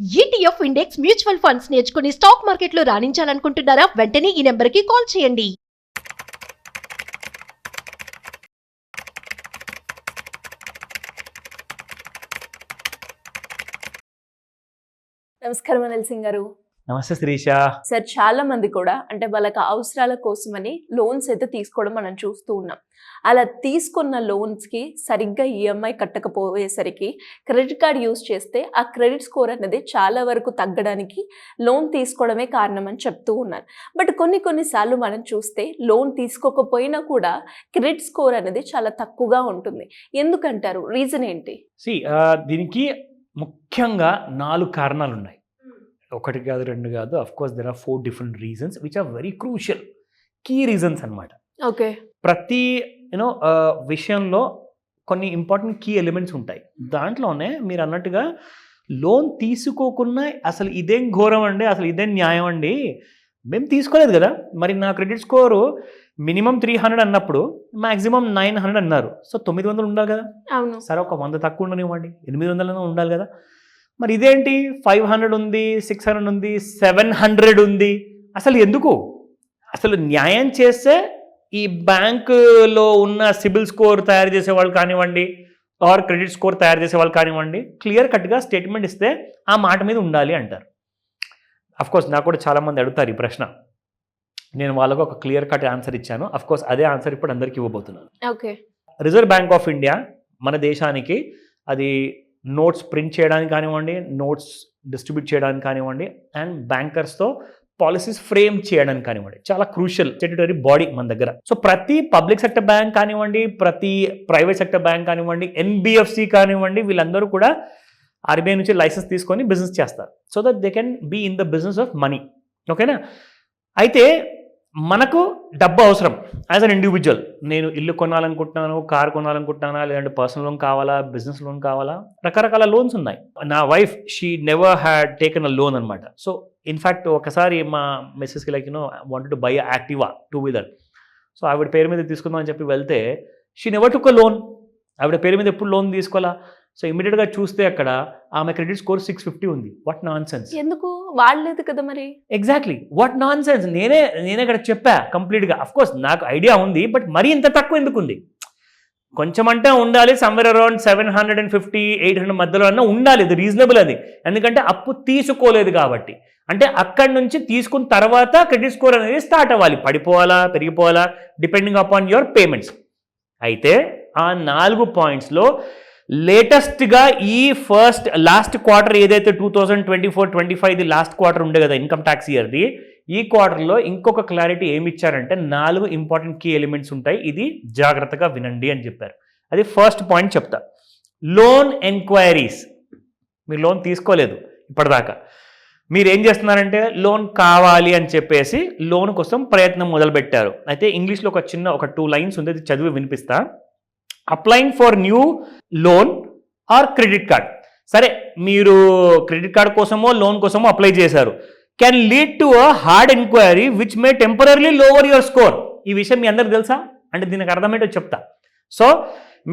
ETF index mutual funds నేర్చుకుని stock మార్కెట్లో రాణించాలనుకుంటున్నారా? వెంటనే ఈ నెంబర్కి కాల్ చేయండి. నమస్కారం అనిల్ సింగ్ గారు. నమస్తే శిరీష. సార్, చాలా మంది కూడా అంటే వాళ్ళకి అవసరాల కోసమని లోన్స్ అయితే తీసుకోవడం మనం చూస్తూ ఉన్నాం. అలా తీసుకున్న లోన్స్కి సరిగ్గా ఈఎంఐ కట్టకపోయేసరికి క్రెడిట్ కార్డ్ యూజ్ చేస్తే ఆ క్రెడిట్ స్కోర్ అనేది చాలా వరకు తగ్గడానికి లోన్ తీసుకోవడమే కారణం అని చెప్తూ ఉన్నారు. బట్ కొన్నిసార్లు మనం చూస్తే లోన్ తీసుకోకపోయినా కూడా క్రెడిట్ స్కోర్ అనేది చాలా తక్కువగా ఉంటుంది. ఎందుకంటారు? రీజన్ ఏంటి? దీనికి ముఖ్యంగా 4 కారణాలు ఉన్నాయి. ఒకటి కాదు, 2 కాదు. Of course there are 4 different reasons which are very crucial, key reasons అనమాట. ఓకే. ప్రతి విషయంలో కొన్ని ఇంపార్టెంట్ కీ ఎలిమెంట్స్ ఉంటాయి. దాంట్లోనే మీరు అన్నట్టుగా లోన్ తీసుకోకుండా అసలు ఇదేం ఘోరం అండి, అసలు ఇదేం న్యాయం అండి, మేము తీసుకోలేదు కదా, మరి నా క్రెడిట్ స్కోరు మినిమం 300 అన్నప్పుడు మ్యాక్సిమం 900 అన్నారు. సో 900 ఉండాలి కదా. అవును. సరే, ఒక 100 తక్కువ ఉండనివ్వండి, 800 ఉండాలి కదా. మరి ఇదేంటి 500 ఉంది, 600 ఉంది, 700 ఉంది. అసలు ఎందుకు? అసలు న్యాయం చేస్తే ఈ బ్యాంకులో ఉన్న సిబిల్ స్కోర్ తయారు చేసే వాళ్ళు కానివ్వండి, ఆర్ క్రెడిట్ స్కోర్ తయారు చేసే వాళ్ళు కానివ్వండి, క్లియర్ కట్గా స్టేట్మెంట్ ఇస్తే ఆ మాట మీద ఉండాలి అంటారు. అఫ్కోర్స్ నాకు కూడా చాలామంది అడుగుతారు ఈ ప్రశ్న. నేను వాళ్ళకు ఒక క్లియర్ కట్ ఆన్సర్ ఇచ్చాను. అఫ్కోర్స్ అదే ఆన్సర్ ఇప్పుడు అందరికీ ఇవ్వబోతున్నాను. Okay. Reserve bank of India మన దేశానికి అది నోట్స్ ప్రింట్ చేయడానికి కానివ్వండి, నోట్స్ డిస్ట్రిబ్యూట్ చేయడానికి కానివ్వండి, అండ్ బ్యాంకర్స్తో పాలసీస్ ఫ్రేమ్ చేయడానికి కానివ్వండి, చాలా క్రూషియల్ స్టాట్యూటరీ బాడీ మన దగ్గర. సో ప్రతి పబ్లిక్ సెక్టర్ బ్యాంక్ కానివ్వండి, ప్రతి ప్రైవేట్ సెక్టర్ బ్యాంక్ కానివ్వండి, ఎన్బిఎఫ్సి కానివ్వండి, వీళ్ళందరూ కూడా ఆర్బీఐ నుంచి లైసెన్స్ తీసుకొని బిజినెస్ చేస్తారు. So that they can be in the business of money. ఓకేనా? అయితే మనకు డబ్బు అవసరం యాజ్ అన్ ఇండివిజువల్. నేను ఇల్లు కొనాలనుకుంటున్నాను, కార్ కొనాలనుకుంటున్నానా, లేదంటే పర్సనల్ లోన్ కావాలా, బిజినెస్ లోన్ కావాలా, రకరకాల లోన్స్ ఉన్నాయి. నా wife she never had taken a loan అనమాట. సో ఇన్ఫ్యాక్ట్ ఒకసారి మా మిస్సెస్కి wanted to buy Activa 2-wheeler. So ఆవిడ పేరు మీద తీసుకుందాం అని చెప్పి వెళ్తే she never took a loan. ఆవిడ పేరు మీద ఎప్పుడు లోన్ తీసుకోవాలా. సో ఇమీడియట్గా చూస్తే అక్కడ ఆమె క్రెడిట్ స్కోర్ 650 ఉంది. What non sense. ఎందుకు? వాడలేదు కదా మరి. Exactly, what non sense. నేనే ఇక్కడ చెప్పా కంప్లీట్గా. అఫ్కోర్స్ నాకు ఐడియా ఉంది, బట్ మరీ ఇంత తక్కువ ఎందుకు ఉంది? కొంచెం అంటే ఉండాలి, సమ్వేర్ అరౌండ్ 750-800 మధ్యలో అన్నా ఉండాలి. ఇది రీజనబుల్ అది. ఎందుకంటే అప్పు తీసుకోలేదు కాబట్టి. అంటే అక్కడి నుంచి తీసుకున్న తర్వాత క్రెడిట్ స్కోర్ అనేది స్టార్ట్ అవ్వాలి. పడిపోవాలా, పెరిగిపోవాలా, డిపెండింగ్ అపాన్ యువర్ పేమెంట్స్. అయితే ఆ 4 పాయింట్స్లో లేటెస్ట్గా ఈ లాస్ట్ క్వార్టర్ ఏదైతే 2024-25 లాస్ట్ క్వార్టర్ ఉండే కదా ఇన్కమ్ ట్యాక్స్ ఇయర్ది, ఈ క్వార్టర్లో ఇంకొక క్లారిటీ ఏమి ఇచ్చారంటే 4 ఇంపార్టెంట్ కీ ఎలిమెంట్స్ ఉంటాయి. ఇది జాగ్రత్తగా వినండి అని చెప్పారు. అది ఫస్ట్ పాయింట్ చెప్తా. Loan enquiries. మీరు లోన్ తీసుకోలేదు ఇప్పటిదాకా, మీరు ఏం చేస్తున్నారంటే లోన్ కావాలి అని చెప్పేసి లోన్ కోసం ప్రయత్నం మొదలుపెట్టారు. అయితే ఇంగ్లీష్లో ఒక 2 లైన్స్ ఉంది, అది చదివి వినిపిస్తా. Applying for new loan or credit card. సరే, మీరు క్రెడిట్ కార్డ్ కోసమో లోన్ కోసమో అప్లై చేశారు. Can lead to a hard enquiry which may temporary lower your score. ఈ విషయం మీ అందరికి తెలుసా? అంటే దీనికి అర్థమేంటో చెప్తా. సో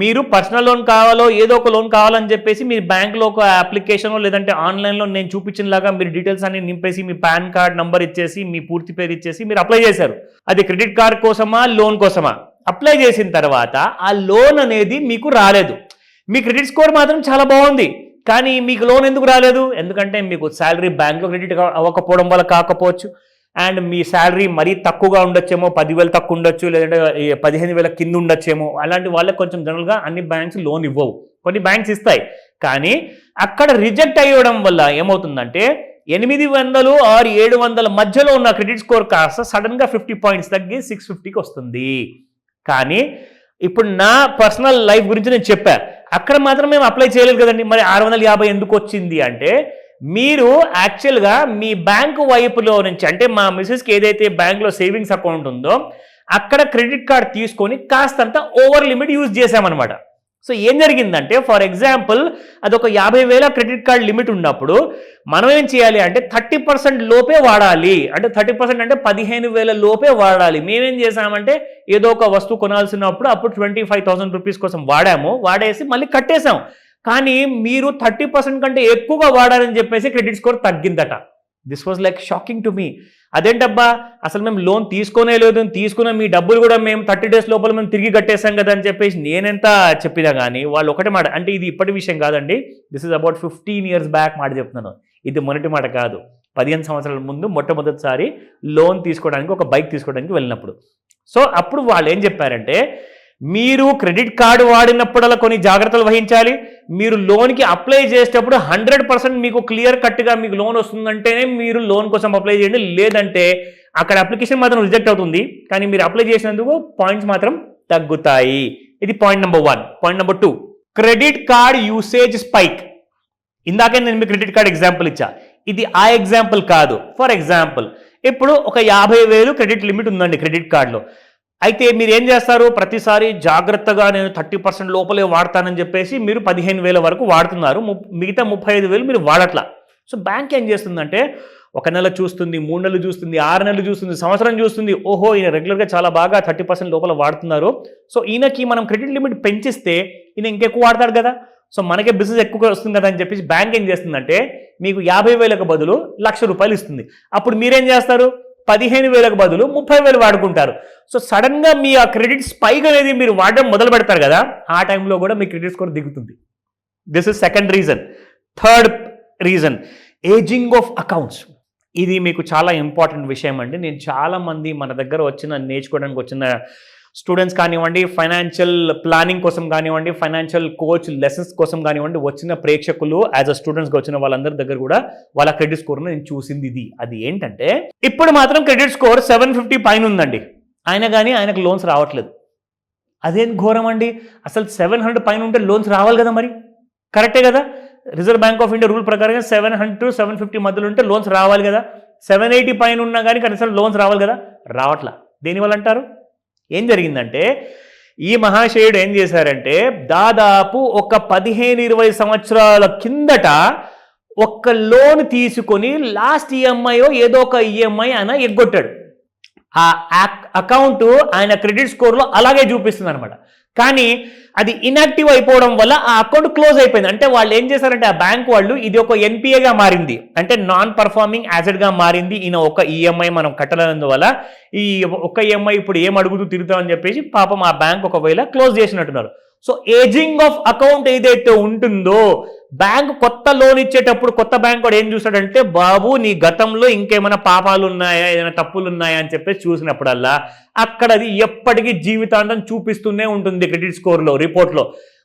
మీరు పర్సనల్ లోన్ కావాలో ఏదో ఒక లోన్ కావాలని చెప్పేసి మీరు బ్యాంక్లో ఒక అప్లికేషన్ లేదంటే ఆన్లైన్లో నేను చూపించినలాగా మీరు డీటెయిల్స్ అన్ని నింపేసి మీ పాన్ కార్డ్ నంబర్ ఇచ్చేసి మీ పూర్తి పేరు ఇచ్చేసి మీరు అప్లై చేశారు. అది క్రెడిట్ కార్డ్ కోసమా లోన్ కోసమా? అప్లై చేసిన తర్వాత ఆ లోన్ అనేది మీకు రాలేదు. మీ క్రెడిట్ స్కోర్ మాత్రం చాలా బాగుంది, కానీ మీకు లోన్ ఎందుకు రాలేదు? ఎందుకంటే మీకు శాలరీ బ్యాంక్లో క్రెడిట్ అవ్వకపోవడం వల్ల కాకపోవచ్చు, అండ్ మీ శాలరీ మరీ తక్కువగా ఉండొచ్చేమో, 10,000 తక్కువ ఉండొచ్చు, లేదంటే 15,000 కింద ఉండొచ్చేమో. అలాంటి వాళ్ళకి కొంచెం జనరల్గా అన్ని బ్యాంక్స్ లోన్ ఇవ్వవు, కొన్ని బ్యాంక్స్ ఇస్తాయి. కానీ అక్కడ రిజెక్ట్ అయ్యడం వల్ల ఏమవుతుందంటే 800 ఆర్ 700 మధ్యలో ఉన్న క్రెడిట్ స్కోర్ కాస్త సడన్గా 50 పాయింట్స్ తగ్గి 650కి వస్తుంది. కానీ ఇప్పుడు నా పర్సనల్ లైఫ్ గురించి నేను చెప్పా, అక్కడ మాత్రం మేము అప్లై చేయలేదు కదండి. మరి 650 ఎందుకు వచ్చింది అంటే, మీరు యాక్చువల్గా మీ బ్యాంకు వైపులో నుంచి, అంటే మా మిసెస్కి ఏదైతే బ్యాంక్లో సేవింగ్స్ అకౌంట్ ఉందో అక్కడ క్రెడిట్ కార్డ్ తీసుకొని కాస్తంత ఓవర్ లిమిట్ యూజ్ చేశామన్నమాట. సో ఏం జరిగిందంటే, ఫర్ ఎగ్జాంపుల్ అదొక 50,000 క్రెడిట్ కార్డ్ లిమిట్ ఉన్నప్పుడు మనం ఏం చేయాలి అంటే 30% లోపే వాడాలి. అంటే 30% అంటే 15,000 లోపే వాడాలి. మేమేం చేసామంటే ఏదో ఒక వస్తువు కొనాల్సినప్పుడు అప్పుడు 25,000 రూపీస్ కోసం వాడాము, వాడేసి మళ్ళీ కట్టేసాం. కానీ మీరు 30% కంటే ఎక్కువగా వాడారని చెప్పేసి క్రెడిట్ స్కోర్ తగ్గిందట. This was like shocking to me. అదేంటబ్బా, అసలు మేము లోన్ తీసుకోనే లేదు, తీసుకున్న మీ డబ్బులు కూడా మేము 30 days లోపల మేము తిరిగి కట్టేసాం కదా అని చెప్పేసి నేనెంత చెప్పినా కానీ వాళ్ళు ఒకటే మాట, అంటే ఇది ఇప్పటి విషయం కాదండి, this is about 15 years back మాట చెప్తున్నాను, ఇది మొదటి మాట కాదు. 15 సంవత్సరాల ముందు మొట్టమొదటిసారి లోన్ తీసుకోవడానికి, ఒక బైక్ తీసుకోవడానికి వెళ్ళినప్పుడు. సో అప్పుడు వాళ్ళు ఏం చెప్పారంటే, మీరు క్రెడిట్ కార్డు వాడినప్పుడల్లా కొన్ని జాగ్రత్తలు వహించాలి, మీరు లోన్కి అప్లై చేసేటప్పుడు 100% మీకు క్లియర్ కట్గా మీకు లోన్ వస్తుందంటేనే మీరు లోన్ కోసం అప్లై చేయండి, లేదంటే అక్కడ అప్లికేషన్ మాత్రం రిజెక్ట్ అవుతుంది, కానీ మీరు అప్లై చేసినందుకు పాయింట్స్ మాత్రం తగ్గుతాయి. ఇది point number 1. Point number 2, credit card usage spike. ఇందాకే నేను మీకు క్రెడిట్ కార్డ్ ఎగ్జాంపుల్ ఇచ్చా, ఇది ఆ ఎగ్జాంపుల్ కాదు. ఫర్ ఎగ్జాంపుల్, ఇప్పుడు ఒక 50,000 క్రెడిట్ లిమిట్ ఉందండి క్రెడిట్ కార్డులో. అయితే మీరు ఏం చేస్తారు, ప్రతిసారి జాగ్రత్తగా నేను 30% లోపలే వాడతానని చెప్పేసి మీరు 15,000 వరకు వాడుతున్నారు, మిగతా 35,000 మీరు వాడట్లా. సో బ్యాంక్ ఏం చేస్తుందంటే, 1 నెల చూస్తుంది, 3 నెలలు చూస్తుంది, 6 నెలలు చూస్తుంది, సంవత్సరం చూస్తుంది, ఓహో ఈయన రెగ్యులర్గా చాలా బాగా 30% లోపల వాడుతున్నారు, సో ఈయనకి మనం క్రెడిట్ లిమిట్ పెంచిస్తే ఈయన ఇంకెక్కువ వాడతాడు కదా, సో మనకే బిజినెస్ ఎక్కువ వస్తుంది కదా అని చెప్పేసి బ్యాంక్ ఏం చేస్తుందంటే, మీకు 50,000కు బదులు ₹1,00,000 ఇస్తుంది. అప్పుడు మీరేం చేస్తారు, 15,000కు బదులు 30,000 వాడుకుంటారు. సో సడన్గా మీ ఆ క్రెడిట్ స్పైక్ అనేది మీరు వాడడం మొదలు పెడతారు కదా, ఆ టైంలో కూడా మీ క్రెడిట్ స్కోర్ దిగుతుంది. This is second reason. Third reason, ageing of accounts. ఇది మీకు చాలా ఇంపార్టెంట్ విషయం అండి. నేను చాలామంది మన దగ్గర నేర్చుకోవడానికి వచ్చిన స్టూడెంట్స్ కానివ్వండి, ఫైనాన్షియల్ ప్లానింగ్ కోసం కానివ్వండి, ఫైనాన్షియల్ కోచ్ లెసన్స్ కోసం కానివ్వండి, వచ్చిన ప్రేక్షకులు యాజ్ అ స్టూడెంట్స్గా వచ్చిన వాళ్ళందరి దగ్గర కూడా వాళ్ళ క్రెడిట్ స్కోర్ను నేను చూసింది ఇది. అది ఏంటంటే, ఇప్పుడు మాత్రం క్రెడిట్ స్కోర్ 750 పైన ఉందండి, కానీ ఆయనకు లోన్స్ రావట్లేదు. అదేం ఘోరం అండి, అసలు 700 పైన ఉంటే లోన్స్ రావాలి కదా, మరి కరెక్టే కదా. Reserve bank of India rule ప్రకారంగా 700 to 750 మధ్యలో ఉంటే లోన్స్ రావాలి కదా. 780 పైన ఉన్నా కానీ కనీసం లోన్స్ రావాలి కదా, రావట్లా. దేనివల్ల అంటారు? ఏం జరిగిందంటే, ఈ మహాశయుడు ఏం చేశారంటే, దాదాపు ఒక 15-20 సంవత్సరాల కిందట ఒక్క లోన్ తీసుకొని లాస్ట్ ఈఎంఐ ఏదో ఒక ఈఎంఐ ఆయన ఎగ్గొట్టాడు. ఆ అకౌంట్ ఆయన క్రెడిట్ స్కోర్లో అలాగే చూపిస్తుంది అనమాట. కానీ అది ఇన్యాక్టివ్ అయిపోవడం వల్ల ఆ అకౌంట్ క్లోజ్ అయిపోయింది. అంటే వాళ్ళు ఏం చేశారంటే, ఆ బ్యాంక్ వాళ్ళు ఇది ఒక ఎన్పిఏగా మారింది, అంటే నాన్ పర్ఫార్మింగ్ యాసెట్గా మారింది. ఈయన ఒక ఈఎంఐ మనం కట్టలేనందువల్ల ఈ ఒక ఈఎంఐ ఇప్పుడు ఏం అడుగుతూ తిరుగుతామని చెప్పేసి పాపం ఆ బ్యాంక్ ఒకవేళ క్లోజ్ చేసినట్టున్నారు. సో ఏజింగ్ ఆఫ్ అకౌంట్ ఏదైతే ఉంటుందో, బ్యాంక్ కొత్త లోన్ ఇచ్చేటప్పుడు కొత్త బ్యాంక్ కూడా ఏం చూస్తాడంటే, బాబు నీ గతంలో ఇంకేమైనా పాపాలు ఉన్నాయా, ఏదైనా తప్పులు ఉన్నాయా అని చెప్పేసి చూసినప్పుడల్లా అక్కడ అది ఎప్పటికీ జీవితాంతం చూపిస్తూనే ఉంటుంది క్రెడిట్ స్కోర్లో, రిపోర్ట్లో,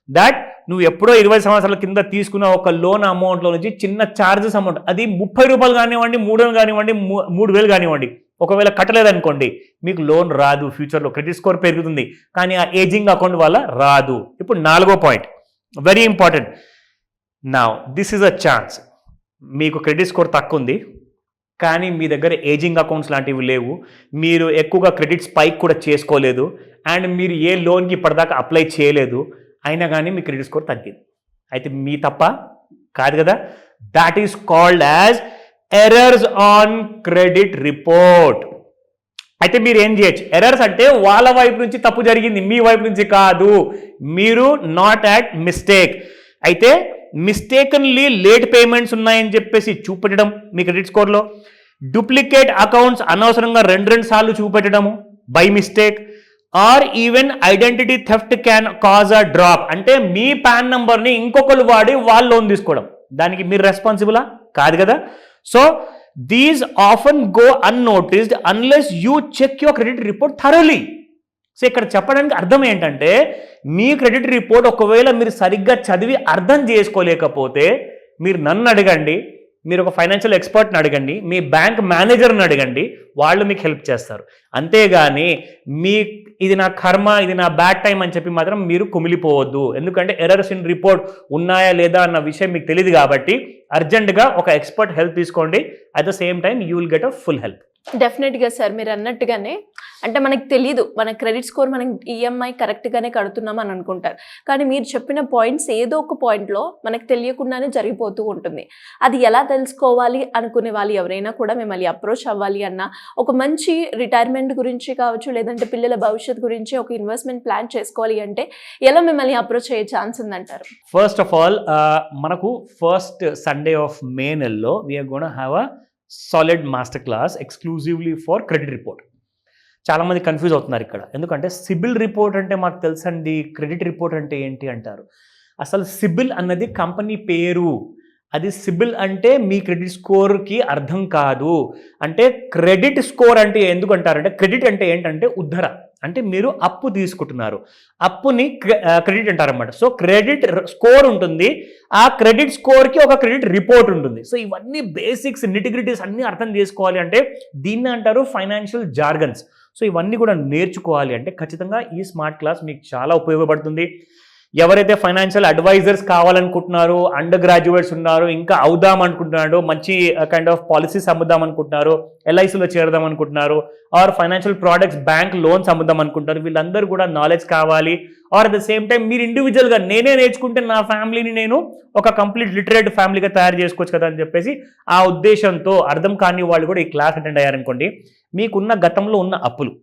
దాట్ నువ్వు ఎప్పుడో 20 సంవత్సరాల కింద తీసుకున్న ఒక లోన్ అమౌంట్లో నుంచి చిన్న ఛార్జెస్ అమౌంట్, అది ₹30 కానివ్వండి, 3,000 కానివ్వండి, 3,000 కానివ్వండి, ఒకవేళ కట్టలేదనుకోండి మీకు లోన్ రాదు. ఫ్యూచర్లో క్రెడిట్ స్కోర్ పెరుగుతుంది, కానీ ఆ ఏజింగ్ అకౌంట్ వల్ల రాదు. ఇప్పుడు 4వ point, very important. Now this is a chance. మీకు క్రెడిట్ స్కోర్ తక్కువ ఉంది, కానీ మీ దగ్గర ఏజింగ్ అకౌంట్స్ లాంటివి లేవు, మీరు ఎక్కువగా క్రెడిట్ స్పైక్ కూడా చేసుకోలేదు, అండ్ మీరు ఏ లోన్కి ఇప్పటిదాకా అప్లై చేయలేదు, అయినా కానీ మీ క్రెడిట్ స్కోర్ తగ్గింది. అయితే మీ తప్ప కాదు కదా. That is called as errors on credit report. అయితే మీరు ఏం చేయొచ్చు, ఎర్రర్స్ అంటే వాళ్ళ వైపు నుంచి తప్పు జరిగింది, మీ వైపు నుంచి కాదు, మీరు నాట్ అట్ మిస్టేక్. అయితే మిస్టేకన్లీ లేట్ పేమెంట్స్ ఉన్నాయని చెప్పేసి చూపెట్టడం మీ క్రెడిట్ స్కోర్లో, డూప్లికేట్ అకౌంట్స్ అనవసరంగా 2 సార్లు చూపెట్టడము by mistake, or even identity theft can cause a drop. అంటే మీ పాన్ నంబర్ని ఇంకొకరు వాడి వాళ్ళు లోన్ తీసుకోవడం, దానికి మీరు రెస్పాన్సిబులా? కాదు కదా. So these often go unnoticed unless you check your credit report thoroughly. So ఇక్కడ చెప్పడానికి అర్థం ఏంటంటే, మీ క్రెడిట్ రిపోర్ట్ ఒకవేళ మీరు సరిగ్గా చదివి అర్థం చేసుకోలేకపోతే మీరు నన్ను అడగండి, మీరు ఒక ఫైనాన్షియల్ ఎక్స్పర్ట్ని అడగండి, మీ బ్యాంక్ మేనేజర్ని అడగండి, వాళ్ళు మీకు హెల్ప్ చేస్తారు. అంతేగాని ఇది నా కర్మ, ఇది నా బ్యాడ్ టైం అని చెప్పి మాత్రం మీరు కుమిలిపోవద్దు. ఎందుకంటే ఎర్రర్స్ ఇన్ రిపోర్ట్ ఉన్నాయా లేదా అన్న విషయం మీకు తెలియదు కాబట్టి అర్జెంటుగా ఒక ఎక్స్పర్ట్ హెల్ప్ తీసుకోండి. At the same time you will get a full help. డెఫినెట్గా సార్ మీరు అన్నట్టుగానే అంటే మనకు తెలియదు మన క్రెడిట్ స్కోర్ మనం ఈఎంఐ కరెక్ట్గానే కడుతున్నాం అని అనుకుంటారు, కానీ మీరు చెప్పిన పాయింట్స్ ఏదో ఒక పాయింట్లో మనకు తెలియకుండానే జరిగిపోతూ ఉంటుంది. అది ఎలా తెలుసుకోవాలి అనుకునే వాళ్ళు ఎవరైనా కూడా మిమ్మల్ని అప్రోచ్ అవ్వాలి అన్న ఒక మంచి రిటైర్మెంట్ గురించి కావచ్చు, లేదంటే పిల్లల భవిష్యత్తు గురించి ఒక ఇన్వెస్ట్మెంట్ ప్లాన్ చేసుకోవాలి అంటే ఎలా మిమ్మల్ని అప్రోచ్ అయ్యే ఛాన్స్ ఉందంటారు? ఫస్ట్ ఆఫ్ ఆల్ మనకు ఫస్ట్ సండే ఆఫ్ మే నెలలో we're gonna have a solid master class exclusively for credit report. చాలామంది కన్ఫ్యూజ్ అవుతున్నారు ఇక్కడ, ఎందుకంటే సిబిల్ రిపోర్ట్ అంటే మాకు తెలుసండి, క్రెడిట్ రిపోర్ట్ అంటే ఏంటి అంటారు. అసలు సిబిల్ అన్నది కంపెనీ పేరు, అది సిబిల్ అంటే మీ క్రెడిట్ స్కోర్కి అర్థం కాదు. అంటే క్రెడిట్ స్కోర్ అంటే ఎందుకు అంటారంటే, క్రెడిట్ అంటే ఏంటంటే ఉద్ధర, అంటే మీరు అప్పు తీసుకుంటున్నారు, అప్పుని క్రెడిట్ అంటారన్నమాట. సో క్రెడిట్ స్కోర్ ఉంటుంది, ఆ క్రెడిట్ స్కోర్కి ఒక క్రెడిట్ రిపోర్ట్ ఉంటుంది. సో ఇవన్నీ బేసిక్స్ నిటిగ్రిటీస్ అన్నీ అర్థం చేసుకోవాలి అంటే దీన్ని అంటారు ఫైనాన్షియల్ జార్గన్స్. సో ఇవన్నీ కూడా నేర్చుకోవాలి అంటే ఖచ్చితంగా ఈ స్మార్ట్ క్లాస్ మీకు చాలా ఉపయోగపడుతుంది. ఎవరైతే ఫైనాన్షియల్ అడ్వైజర్స్ కావాలనుకుంటున్నారో, అండర్ గ్రాడ్యుయేట్స్ ఉన్నారు, ఇంకా అవుదాం అనుకుంటున్నారో, మంచి కైండ్ ఆఫ్ పాలసీస్ అమ్ముదాం అనుకుంటున్నారు, ఎల్ఐసిలో చేరదాం అనుకుంటున్నారు, or financial products bank loans అమ్ముదాం అనుకుంటారు, వీళ్ళందరూ కూడా నాలెడ్జ్ కావాలి. Or at the same time మీరు ఇండివిజువల్గా నేనే నేర్చుకుంటే నా ఫ్యామిలీని నేను ఒక కంప్లీట్ లిటరేట్ ఫ్యామిలీగా తయారు చేసుకోవచ్చు కదా అని చెప్పేసి ఆ ఉద్దేశంతో అర్థం కాని వాళ్ళు కూడా ఈ క్లాస్ అటెండ్ అయ్యారనుకోండి, మీకున్న గతంలో ఉన్న అప్పులు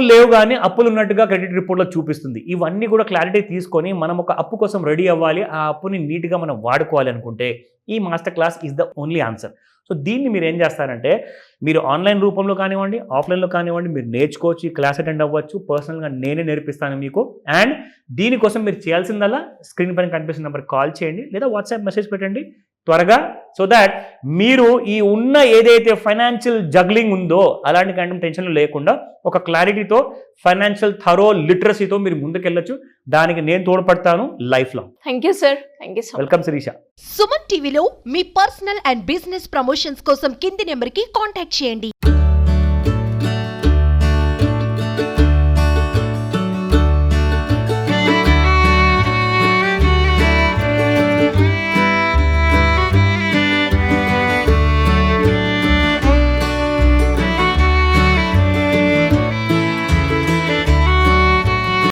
లేవు కానీ అప్పులు ఉన్నట్టుగా క్రెడిట్ రిపోర్ట్లో చూపిస్తుంది. ఇవన్నీ కూడా క్లారిటీ తీసుకొని మనం ఒక అప్పు కోసం రెడీ అవ్వాలి, ఆ అప్పుని నీట్గా మనం వాడుకోవాలి అనుకుంటే ఈ master class is the only answer. So దీన్ని మీరు ఏం చేస్తారంటే మీరు ఆన్లైన్ రూపంలో కానివ్వండి, ఆఫ్లైన్లో కానివ్వండి, మీరు నేర్చుకోవచ్చు, ఈ క్లాస్ అటెండ్ అవ్వచ్చు. పర్సనల్గా నేనే నేర్పిస్తాను మీకు. అండ్ దీనికోసం మీరు చేయాల్సిందల్లా స్క్రీన్ పైన కనిపిస్తున్న నెంబర్ కాల్ చేయండి లేదా వాట్సాప్ మెసేజ్ పెట్టండి త్వరగా, సో దాట్ మీరు ఈ ఉన్న ఏదైతే ఫైనాన్షియల్ జగ్లింగ్ ఉందో అలాంటి కైండ్ టెన్షన్లు లేకుండా ఒక క్లారిటీతో ఫైనాన్షియల్ థరో లిటరసీతో మీరు ముందుకెళ్ళొచ్చు. దానికి నేను తోడ్పడతాను life long. Thank you sir. Thank you so much. Welcome Shirisha. Suman టీవీలో మీ పర్సనల్ అండ్ బిజినెస్ ప్రమోషన్స్ కోసం కింది నెంబర్కి కాంటాక్ట్ చేయండి.